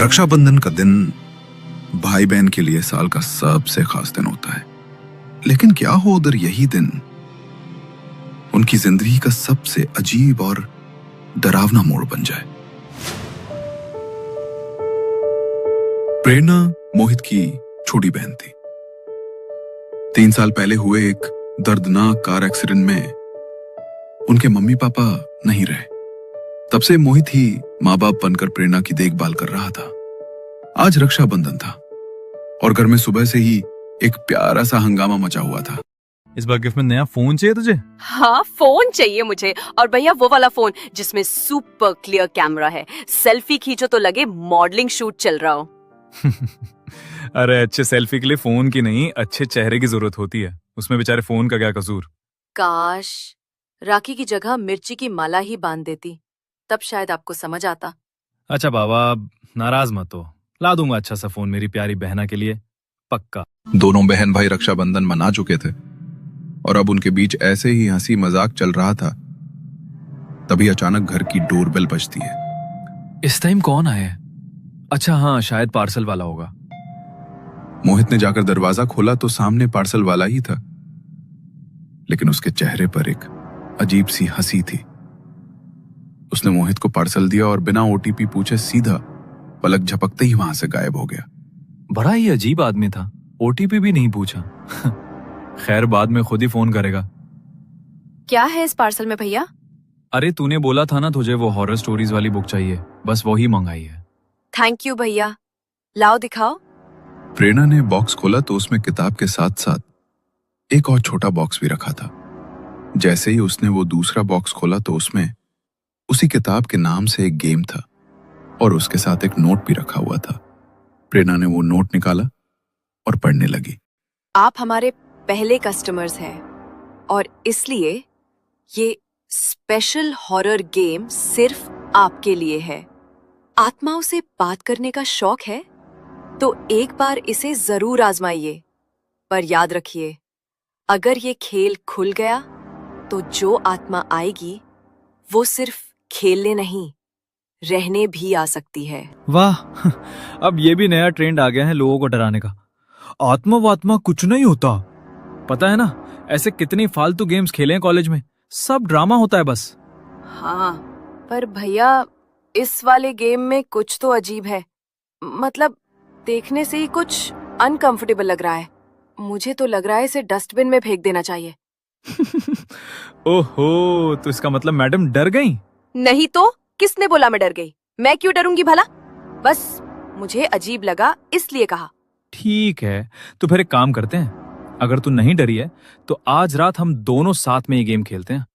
रक्षाबंधन का दिन भाई बहन के लिए साल का सबसे खास दिन होता है। लेकिन क्या हो उधर यही दिन उनकी जिंदगी का सबसे अजीब और डरावना मोड़ बन जाए। प्रेरणा मोहित की छोटी बहन थी। 3 साल पहले हुए एक दर्दनाक कार एक्सीडेंट में उनके मम्मी पापा नहीं रहे। तब से मोहित ही माँ बाप बनकर प्रेरणा की देखभाल कर रहा था। आज रक्षाबंधन था और घर में सुबह से ही एक प्यारा सा हंगामा मचा हुआ था। इस बार गिफ्ट में नया फोन चाहिए तुझे? हाँ, फोन चाहिए मुझे। और भैया वो वाला फोन जिसमें सुपर क्लियर कैमरा है, सेल्फी खींचो तो लगे मॉडलिंग शूट चल रहा हो। अरे अच्छे सेल्फी के लिए फोन की नहीं, अच्छे चेहरे की जरूरत होती है। उसमें बेचारे फोन का क्या कसूर। काश राखी की जगह मिर्ची की माला ही बांध देती, तब शायद आपको समझ आता। अच्छा बाबा, नाराज मत हो, ला दूंगा अच्छा सा फोन मेरी प्यारी बहना के लिए, पक्का। दोनों बहन भाई रक्षाबंधन मना चुके थे और अब उनके बीच ऐसे ही हंसी मजाक चल रहा था। तभी अचानक घर की डोरबेल बजती है। इस टाइम कौन आया? अच्छा हाँ, शायद पार्सल वाला होगा। मोहित ने जाकर दरवाजा खोला तो सामने पार्सल वाला ही था, लेकिन उसके चेहरे पर एक अजीब सी हंसी थी। उसने मोहित को पार्सल दिया और बिना ओटीपी पूछे सीधा पलक झपकते ही वहां से गायब हो गया। बड़ा ही अजीब आदमी था, ओटीपी भी नहीं पूछा। खैर बाद में खुद ही फोन करेगा। क्या है इस पार्सल में भैया? अरे तूने बोला था ना तुझे वो हॉरर स्टोरीज वाली बुक चाहिए, बस वही मंगाई है। थैंक यू भैया, लाओ दिखाओ। प्रेरणा ने बॉक्स खोला तो उसमें किताब के साथ साथ एक और छोटा बॉक्स भी रखा था। जैसे ही उसने वो दूसरा बॉक्स खोला तो उसमें उसी किताब के नाम से एक गेम था और उसके साथ एक नोट भी रखा हुआ था। प्रेरणा ने वो नोट निकाला और पढ़ने लगी। आप हमारे पहले कस्टमर्स हैं और इसलिए ये स्पेशल हॉरर गेम सिर्फ आपके लिए है। आत्माओं से बात करने का शौक है तो एक बार इसे जरूर आजमाइए, पर याद रखिए अगर ये खेल खुल गया तो जो आत्मा आएगी वो सिर्फ खेलने नहीं, रहने भी आ सकती है। वाह, अब ये भी नया ट्रेंड आ गया है लोगों को डराने का। आत्मा वात्मा कुछ नहीं होता, पता है ना। ऐसे कितनी फालतू गेम्स खेले हैं कॉलेज में, सब ड्रामा होता है बस। हाँ, पर भैया इस वाले गेम में कुछ तो अजीब है। मतलब देखने से ही कुछ अनकंफर्टेबल लग रहा है। मुझे तो लग रहा है इसे डस्टबिन में फेंक देना चाहिए। ओहो, तो इसका मतलब मैडम डर गई? नहीं तो किसने बोला मैं डर गई? मैं क्यों डरूंगी भला? बस मुझे अजीब लगा इसलिए कहा। ठीक है, तो फिर एक काम करते हैं, अगर तू नहीं डरी है तो आज रात हम दोनों साथ में ये गेम खेलते हैं।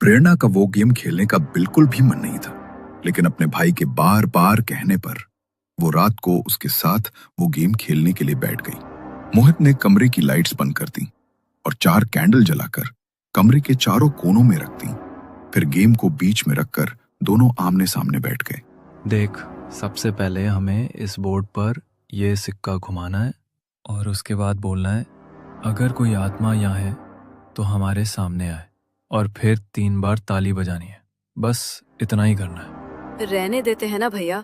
प्रेरणा का वो गेम खेलने का बिल्कुल भी मन नहीं था, लेकिन अपने भाई के बार बार कहने पर वो रात को उसके साथ वो गेम खेलने के लिए बैठ गई। मोहित ने कमरे की लाइट्स बंद कर दी और 4 कैंडल जलाकर कमरे के चारों कोनों में रख दी। फिर गेम को बीच में रखकर दोनों आमने सामने बैठ गए। देख, सबसे पहले हमें इस बोर्ड पर ये सिक्का घुमाना है और उसके बाद बोलना है अगर कोई आत्मा यहाँ है तो हमारे सामने आए, और फिर 3 बार ताली बजानी है। बस इतना ही करना है। रहने देते हैं ना भैया,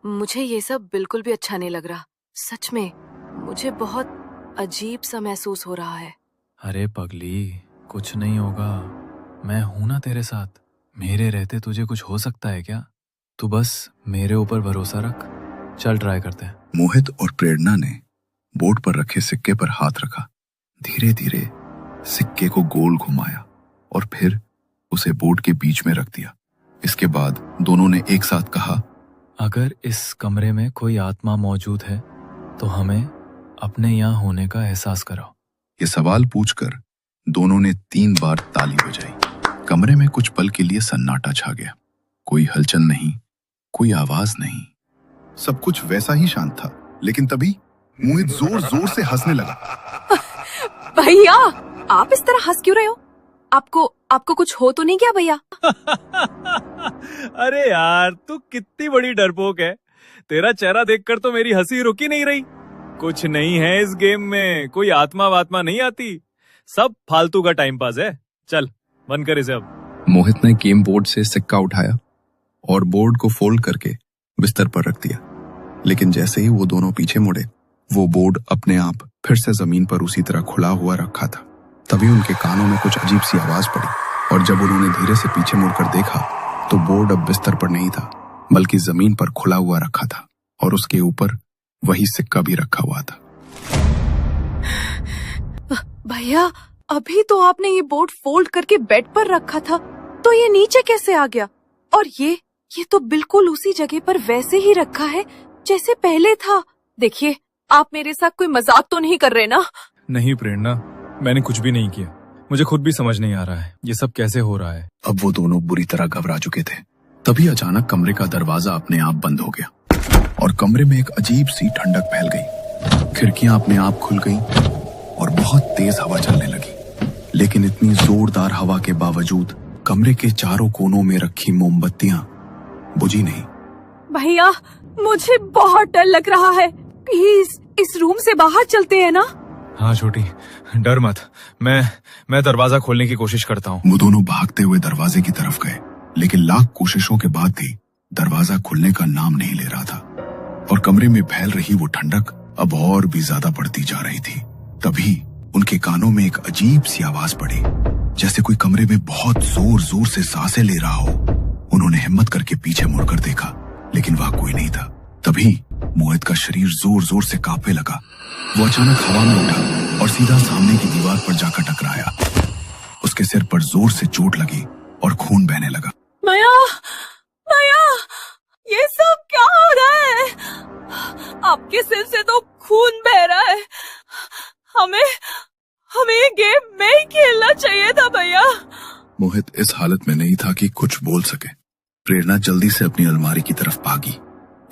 मुझे ये सब बिल्कुल भी अच्छा नहीं लग रहा। सच में मुझे बहुत अजीब सा महसूस हो रहा है। अरे पगली, कुछ नहीं होगा, मैं हूं ना तेरे साथ। मेरे रहते तुझे कुछ हो सकता है क्या? तू बस मेरे ऊपर भरोसा रख, चल ट्राई करते हैं। मोहित और प्रेरणा ने बोर्ड पर रखे सिक्के पर हाथ रखा। धीरे धीरे सिक्के को गोल घुमाया और फिर उसे बोर्ड के बीच में रख दिया। इसके बाद दोनों ने एक साथ कहा, अगर इस कमरे में कोई आत्मा मौजूद है तो हमें अपने यहाँ होने का एहसास कराओ। ये सवाल पूछकर दोनों ने 3 बार ताली बजाई। कमरे में कुछ पल के लिए सन्नाटा छा गया। कोई हलचल नहीं, कोई आवाज नहीं, सब कुछ वैसा ही शांत था। लेकिन तभी मोहित जोर जोर से हंसने लगा। भैया आप इस तरह हंस क्यों रहे हो? आपको कुछ हो तो नहीं क्या भैया? अरे यार, तू कितनी बड़ी डरपोक है। तेरा चेहरा देखकर तो मेरी हंसी रुक ही नहीं रही। कुछ नहीं है इस गेम में, कोई आत्मा वात्मा नहीं आती, सब फालतू का टाइम पास है। चल बंद कर इसे अब। मोहित ने गेम बोर्ड से सिक्का उठाया और बोर्ड को फोल्ड करके बिस्तर पर रख दिया। लेकिन जैसे ही वो दोनों पीछे मुड़े, वो बोर्ड अपने आप फिर से जमीन पर उसी तरह खुला हुआ रखा था। तभी उनके कानों में कुछ अजीब सी आवाज पड़ी, और जब उन्होंने धीरे से पीछे मुड़कर देखा तो बोर्ड अब बिस्तर पर नहीं था, बल्कि जमीन पर खुला हुआ रखा था, और उसके ऊपर वही सिक्का भी रखा हुआ था। भैया, अभी तो आपने ये बोर्ड फोल्ड करके बेड पर रखा था, तो ये नीचे कैसे आ गया? और ये तो बिल्कुल उसी जगह पर वैसे ही रखा है जैसे पहले था। देखिए, आप मेरे साथ कोई मजाक तो नहीं कर रहे ना? नहीं प्रेरणा, मैंने कुछ भी नहीं किया। मुझे खुद भी समझ नहीं आ रहा है ये सब कैसे हो रहा है। अब वो दोनों बुरी तरह घबरा चुके थे। तभी अचानक कमरे का दरवाजा अपने आप बंद हो गया और कमरे में एक अजीब सी ठंडक फैल गई। खिड़कियां अपने आप खुल गईं और बहुत तेज हवा चलने लगी। लेकिन इतनी जोरदार हवा के बावजूद कमरे के चारों कोनों में रखी मोमबत्तियां बुझी नहीं। भैया, मुझे बहुत डर लग रहा है। प्लीज इस रूम से बाहर चलते हैं ना? हाँ छोटी, डर मत, मैं दरवाजा खोलने की कोशिश करता हूँ। वो दोनों भागते हुए दरवाजे की तरफ गए, लेकिन लाख कोशिशों के बाद भी दरवाजा खुलने का नाम नहीं ले रहा था, और कमरे में फैल रही वो ठंडक अब और भी ज्यादा बढ़ती जा रही थी। तभी उनके कानों में एक अजीब सी आवाज पड़ी, जैसे कोई कमरे में बहुत जोर जोर से सांसें ले रहा हो। उन्होंने हिम्मत करके पीछे मुड़कर देखा, लेकिन वहां कोई नहीं था। तभी मोहित का शरीर जोर जोर से कांपने लगा। वो अचानक हवा में उठा और सीधा सामने की दीवार पर जाकर टकराया। उसके सिर पर जोर से चोट लगी और खून बहने लगा। माया, माया, ये सब क्या हो रहा है? आपके सिर से तो खून बह रहा है। हमें ये गेम में ही खेलना चाहिए था भैया। मोहित इस हालत में नहीं था कि कुछ बोल सके। प्रेरणा जल्दी से अपनी अलमारी की तरफ भागी,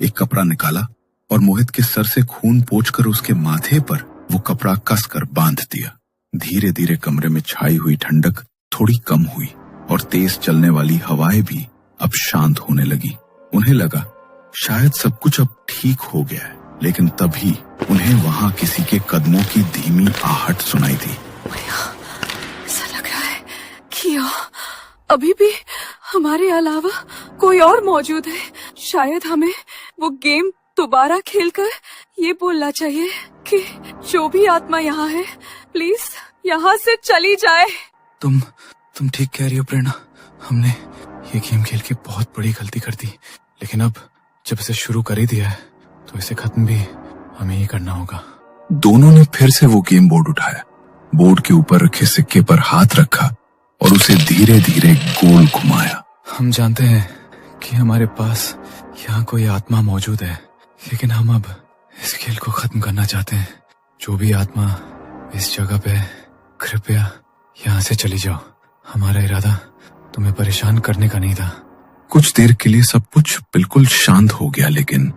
एक कपड़ा निकाला और मोहित के सर से खून पोंछकर उसके माथे पर वो कपड़ा कसकर बांध दिया। धीरे धीरे कमरे में छाई हुई ठंडक थोड़ी कम हुई और तेज चलने वाली हवाएं भी अब शांत होने लगी। उन्हें लगा शायद सब कुछ अब ठीक हो गया है, लेकिन तभी उन्हें वहां किसी के कदमों की धीमी आहट सुनाई दी। ऐसा लग रहा है कि अभी भी हमारे अलावा कोई और मौजूद है। शायद हमें वो गेम दोबारा खेलकर ये बोलना चाहिए कि जो भी आत्मा यहाँ है, प्लीज यहाँ से चली जाए। तुम ठीक कह रही हो प्रेरणा, हमने ये गेम खेल के बहुत बड़ी गलती कर दी, लेकिन अब जब इसे शुरू कर ही दिया है तो इसे खत्म भी हमें ही करना होगा। दोनों ने फिर से वो गेम बोर्ड उठाया, बोर्ड के ऊपर रखे सिक्के पर हाथ रखा और उसे धीरे धीरे गोल घुमाया। हम जानते हैं कि हमारे पास यहाँ कोई आत्मा मौजूद है, लेकिन हम अब इस खेल को खत्म करना चाहते हैं। जो भी आत्मा इस जगह पे, कृपया यहाँ से चली जाओ। हमारा इरादा तुम्हें परेशान करने का नहीं था। कुछ देर के लिए सब कुछ बिल्कुल शांत हो गया, लेकिन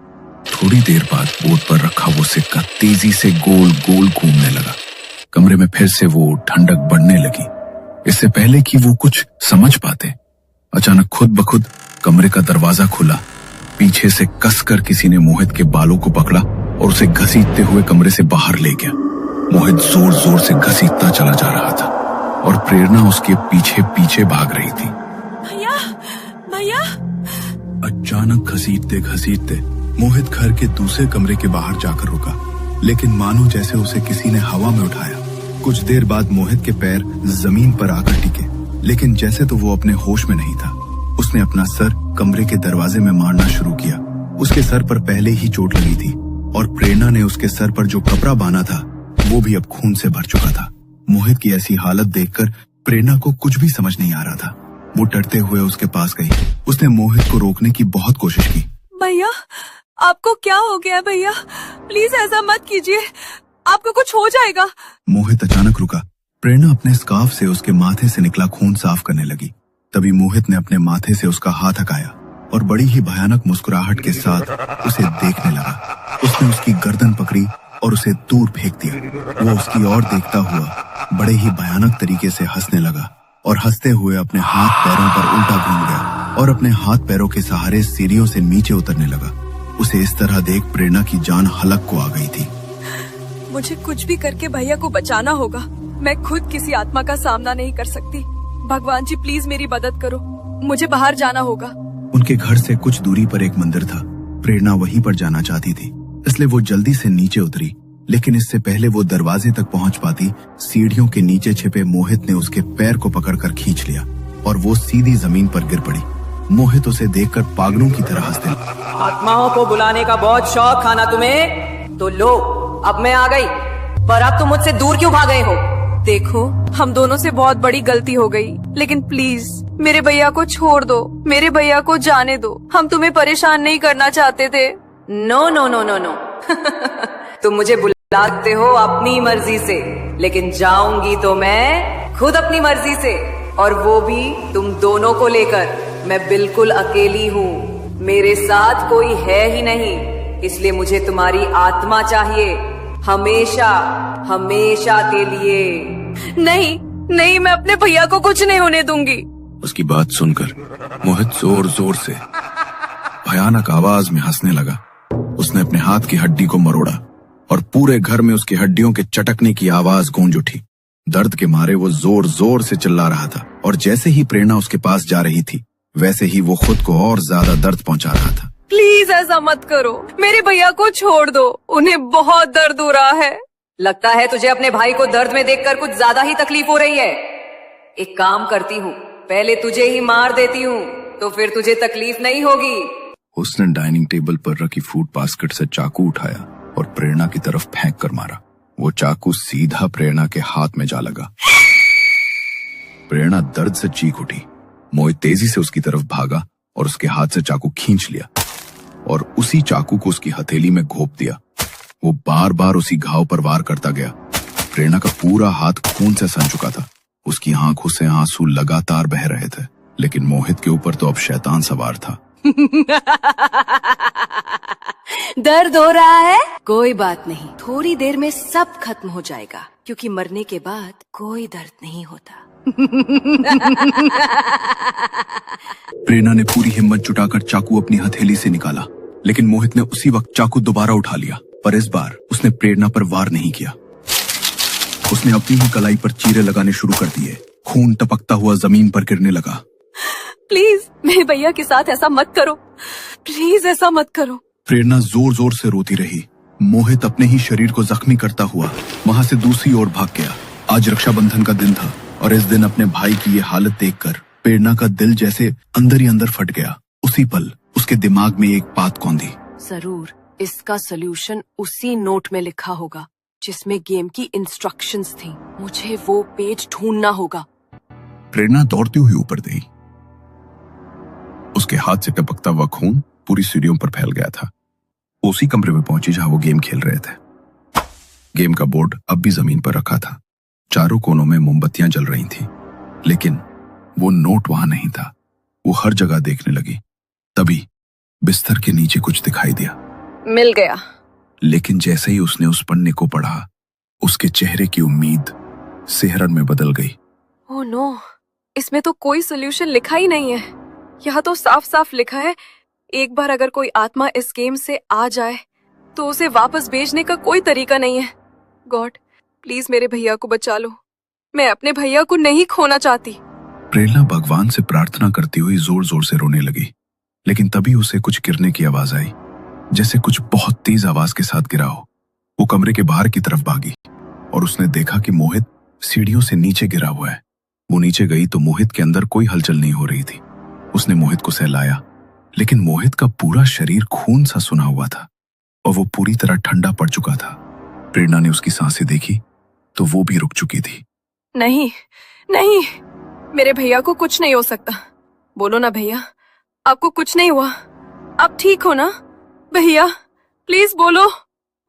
थोड़ी देर बाद बोर्ड पर रखा वो सिक्का तेजी से गोल गोल घूमने लगा। कमरे में फिर से वो ठंडक बढ़ने लगी। इससे पहले कि वो कुछ समझ पाते, अचानक खुद ब खुद कमरे का दरवाजा खुला। पीछे से कसकर किसी ने मोहित के बालों को पकड़ा और उसे घसीटते हुए कमरे से बाहर ले गया। मोहित जोर जोर से घसीटता चला जा रहा था और प्रेरणा उसके पीछे पीछे भाग रही थी। भैया, भैया! अचानक घसीटते घसीटते मोहित घर के दूसरे कमरे के बाहर जाकर रुका, लेकिन मानो जैसे उसे किसी ने हवा में उठाया। कुछ देर बाद मोहित के पैर जमीन पर आकर टिके, लेकिन जैसे तो वो अपने होश में नहीं था। उसने अपना सर कमरे के दरवाजे में मारना शुरू किया। उसके सर पर पहले ही चोट लगी थी और प्रेरणा ने उसके सर पर जो कपड़ा बांधा था वो भी अब खून से भर चुका था। मोहित की ऐसी हालत देखकर प्रेरणा को कुछ भी समझ नहीं आ रहा था। वो डरते हुए उसके पास गई। उसने मोहित को रोकने की बहुत कोशिश की। भैया, आपको क्या हो गया भैया? प्लीज ऐसा मत कीजिए, आपको कुछ हो जाएगा। मोहित अचानक रुका। प्रेरणा अपने स्कार्फ से उसके माथे से निकला खून साफ करने लगी। तभी मोहित ने अपने माथे से उसका हाथ हटाया और बड़ी ही भयानक मुस्कुराहट के साथ उसे देखने लगा। उसने उसकी गर्दन पकड़ी और उसे दूर फेंक दिया। वो उसकी ओर देखता हुआ बड़े ही भयानक तरीके से हंसने लगा और हंसते हुए अपने हाथ पैरों पर उल्टा घूम गया और अपने हाथ पैरों के सहारे सीढ़ियों से नीचे उतरने लगा। उसे इस तरह देख प्रेरणा की जान हलक को आ गई थी। मुझे कुछ भी करके भैया को बचाना होगा। मैं खुद किसी आत्मा का सामना नहीं कर सकती। भगवान जी, प्लीज मेरी मदद करो, मुझे बाहर जाना होगा। उनके घर से कुछ दूरी पर एक मंदिर था। प्रेरणा वहीं पर जाना चाहती थी, इसलिए वो जल्दी से नीचे उतरी। लेकिन इससे पहले वो दरवाजे तक पहुंच पाती, सीढ़ियों के नीचे छिपे मोहित ने उसके पैर को पकड़कर खींच लिया और वो सीधी जमीन पर गिर पड़ी। मोहित उसे देखकर पागलों की तरह हंसते लगा। आत्माओं को बुलाने का बहुत शौक था ना तुम्हें, तो लो अब मैं आ गई। पर अब तुम मुझसे दूर क्यों भाग गए हो? देखो, हम दोनों से बहुत बड़ी गलती हो गई, लेकिन प्लीज मेरे भैया को छोड़ दो, मेरे भैया को जाने दो। हम तुम्हें परेशान नहीं करना चाहते थे। No no no no no तुम मुझे बुलाते हो अपनी मर्जी से, लेकिन जाऊंगी तो मैं खुद अपनी मर्जी से, और वो भी तुम दोनों को लेकर। मैं बिल्कुल अकेली हूँ, मेरे साथ कोई है ही नहीं, इसलिए मुझे तुम्हारी आत्मा चाहिए, हमेशा हमेशा के लिए। नहीं नहीं, मैं अपने भैया को कुछ नहीं होने दूंगी। उसकी बात सुनकर मोहित जोर जोर से भयानक आवाज में हंसने लगा। उसने अपने हाथ की हड्डी को मरोड़ा और पूरे घर में उसकी हड्डियों के चटकने की आवाज गूंज उठी। दर्द के मारे वो जोर जोर से चिल्ला रहा था, और जैसे ही प्रेरणा उसके पास जा रही थी, वैसे ही वो खुद को और ज्यादा दर्द पहुंचा रहा था। प्लीज ऐसा मत करो, मेरे भैया को छोड़ दो, उन्हें बहुत दर्द हो रहा है। लगता है तुझे अपने भाई को दर्द में देखकर कुछ ज्यादा ही तकलीफ हो रही है। एक काम करती हूँ, पहले तुझे ही मार देती हूँ, तो फिर तुझे तकलीफ नहीं होगी। उसने डाइनिंग टेबल पर रखी फूड बास्केट से चाकू उठाया और प्रेरणा की तरफ फेंक कर मारा। वो चाकू सीधा प्रेरणा के हाथ में जा लगा। प्रेरणा दर्द से चीख उठी। मोहित तेजी से उसकी तरफ भागा और उसके हाथ से चाकू खींच लिया और उसी चाकू को उसकी हथेली में घोंप दिया। वो बार बार उसी घाव पर वार करता गया। प्रेरणा का पूरा हाथ खून से सन चुका था। उसकी आंखों से आंसू लगातार बह रहे थे, लेकिन मोहित के ऊपर तो अब शैतान सवार था। दर्द हो रहा है? कोई बात नहीं, थोड़ी देर में सब खत्म हो जाएगा, क्योंकि मरने के बाद कोई दर्द नहीं होता। प्रेरणा ने पूरी हिम्मत जुटाकर चाकू अपनी हथेली से निकाला, लेकिन मोहित ने उसी वक्त चाकू दोबारा उठा लिया, पर इस बार उसने प्रेरणा पर वार नहीं किया। उसने अपनी ही कलाई पर चीरे लगाने शुरू कर दिए। खून टपकता हुआ जमीन पर गिरने लगा। प्लीज मेरे भैया के साथ ऐसा मत करो, प्लीज ऐसा मत करो। प्रेरणा जोर जोर से रोती रही। मोहित अपने ही शरीर को जख्मी करता हुआ वहां से दूसरी ओर भाग गया। आज रक्षाबंधन का दिन था, और इस दिन अपने भाई की ये हालत देखकर प्रेरणा का दिल जैसे अंदर ही अंदर फट गया। उसी पल उसके दिमाग में एक बात कौंधी। जरूर इसका सलूशन उसी नोट में लिखा होगा जिसमें गेम की इंस्ट्रक्शंस थी। मुझे वो पेज ढूंढना होगा। प्रेरणा दौड़ती हुई ऊपर गई। उसके हाथ से टपकता हुआ खून पूरी सीढ़ियों पर फैल गया था। उसी कमरे में पहुंची जहां वो गेम खेल रहे थे। गेम का बोर्ड अब भी जमीन पर रखा था। चारों कोनों में मोमबत्तियां जल रही थी, लेकिन वो नोट वहां नहीं था। वो हर जगह देखने लगी। तभी बिस्तर के नीचे कुछ दिखाई दिया। मिल गया। लेकिन जैसे ही उसने उस पन्ने को पढ़ा, उसके चेहरे की उम्मीद सिहरन में बदल गई। ओह नो, इसमें तो कोई सोल्यूशन लिखा ही नहीं है। यहाँ तो साफ साफ लिखा है, एक बार अगर कोई आत्मा इस गेम से आ जाए तो उसे वापस भेजने का कोई तरीका नहीं है। गॉड, प्लीज मेरे भैया को बचा लो, मैं अपने भैया को नहीं खोना चाहती। प्रेरणा भगवान से प्रार्थना करती हुई जोर जोर से रोने लगी, लेकिन तभी उसे कुछ गिरने की आवाज आई, जैसे कुछ बहुत तेज आवाज के साथ गिरा हो। वो कमरे के बाहर की तरफ भागी और उसने देखा कि मोहित सीढ़ियों से नीचे गिरा हुआ है। वो नीचे गई तो मोहित के अंदर कोई हलचल नहीं हो रही थी। उसने मोहित को सहलाया, लेकिन मोहित का पूरा शरीर खून सा सुना हुआ था और वो पूरी तरह ठंडा पड़ चुका था। प्रेरणा ने उसकी सांसें देखी तो वो भी रुक चुकी थी। नहीं नहीं, मेरे भैया को कुछ नहीं हो सकता। बोलो ना भैया, आपको कुछ नहीं हुआ? आप ठीक हो ना भैया? प्लीज बोलो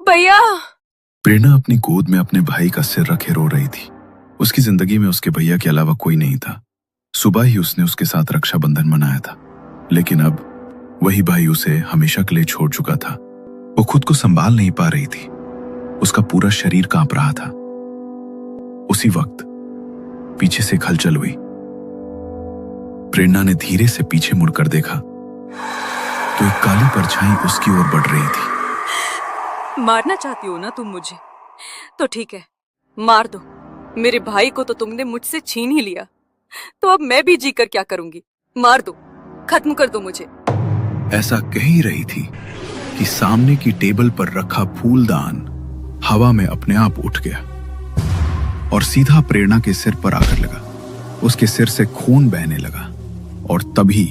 भैया। प्रेरणा अपनी गोद में अपने भाई का सिर रखे रो रही थी। उसकी जिंदगी में उसके भैया के अलावा कोई नहीं था। सुबह ही उसने उसके साथ रक्षाबंधन मनाया था, लेकिन अब वही भाई उसे हमेशा के लिए छोड़ चुका था। वो खुद को संभाल नहीं पा रही थी। उसका पूरा शरीर कांप रहा था। उसी वक्त पीछे से हलचल हुई। प्रेरणा ने धीरे से पीछे मुड़कर देखा तो एक काली परछाई उसकी ओर बढ़ रही थी। मारना चाहती हो ना तुम मुझे? तो ठीक है, मार दो। मेरे भाई को तो तुमने मुझसे छीन ही लिया, तो अब मैं भी जीकर क्या करूंगी? मार दो, खत्म कर दो मुझे। ऐसा कह ही रही थी कि सामने की टेबल पर रखा फूलदान हवा में अपने आप उठ गया और सीधा प्रेरणा के सिर पर आकर लगा। उसके सिर से खून बहने लगा और तभी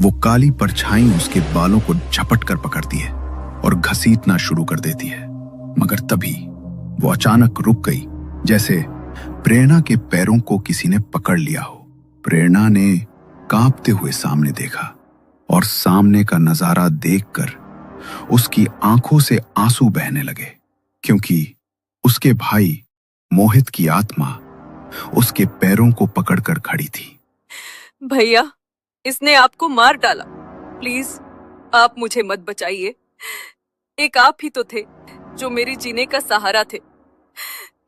वो काली परछाई उसके बालों को झपट कर पकड़ती है और घसीटना शुरू कर देती है। मगर तभी वो अचानक रुक गई, जैसे प्रेरणा के पैरों को किसी ने पकड़ लिया हो। प्रेरणा ने कांपते हुए सामने देखा और सामने का नजारा देखकर उसकी आंखों से आंसू बहने लगे, क्योंकि उसके भाई मोहित की आत्मा उसके पैरों को पकड़कर खड़ी थी। भैया, इसने आपको मार डाला। प्लीज आप मुझे मत बचाइए। एक आप ही तो थे जो मेरी जीने का सहारा थे।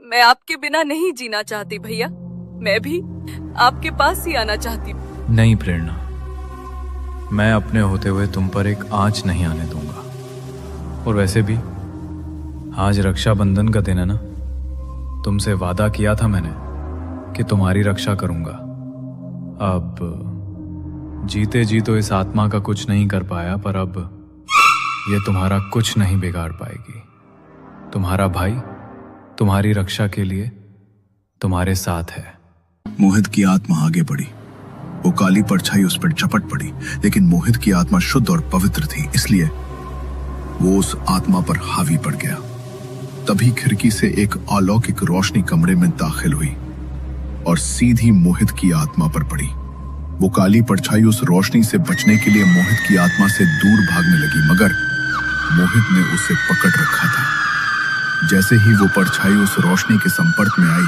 मैं आपके बिना नहीं जीना चाहती भैया। मैं भी आपके पास ही आना चाहती हूँ। नहीं प्रेरणा, मैं अपने होते हुए तुम पर एक आंच नहीं आने दूंगा। और वैसे भी आज रक्षाबंधन का दिन है ना, तुमसे वादा किया था मैंने कि तुम्हारी रक्षा करूंगा। अब जीते जी तो इस आत्मा का कुछ नहीं कर पाया, पर अब ये तुम्हारा कुछ नहीं बिगाड़ पाएगी। तुम्हारा भाई तुम्हारी रक्षा के लिए तुम्हारे साथ है। मोहित की आत्मा आगे बढ़ी। वो काली परछाई उस पर झपट पड़ी, लेकिन मोहित की आत्मा शुद्ध और पवित्र थी, इसलिए वो उस आत्मा पर हावी पड़ गया। तभी खिड़की से एक अलौकिक रोशनी कमरे में दाखिल हुई और सीधी मोहित की आत्मा पर पड़ी। वो काली परछाई उस रोशनी से बचने के लिए मोहित की आत्मा से दूर भागने लगी, मगर मोहित ने उसे पकड़ रखा था। जैसे ही वो परछाई उस रोशनी के संपर्क में आई,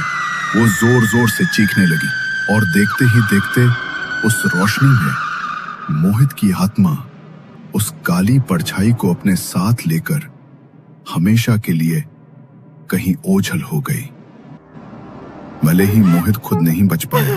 वो जोर जोर से चीखने लगी और देखते ही देखते उस रोशनी में मोहित की आत्मा उस काली परछाई को अपने साथ लेकर हमेशा के लिए कहीं ओझल हो गई। भले ही मोहित खुद नहीं बच पाया,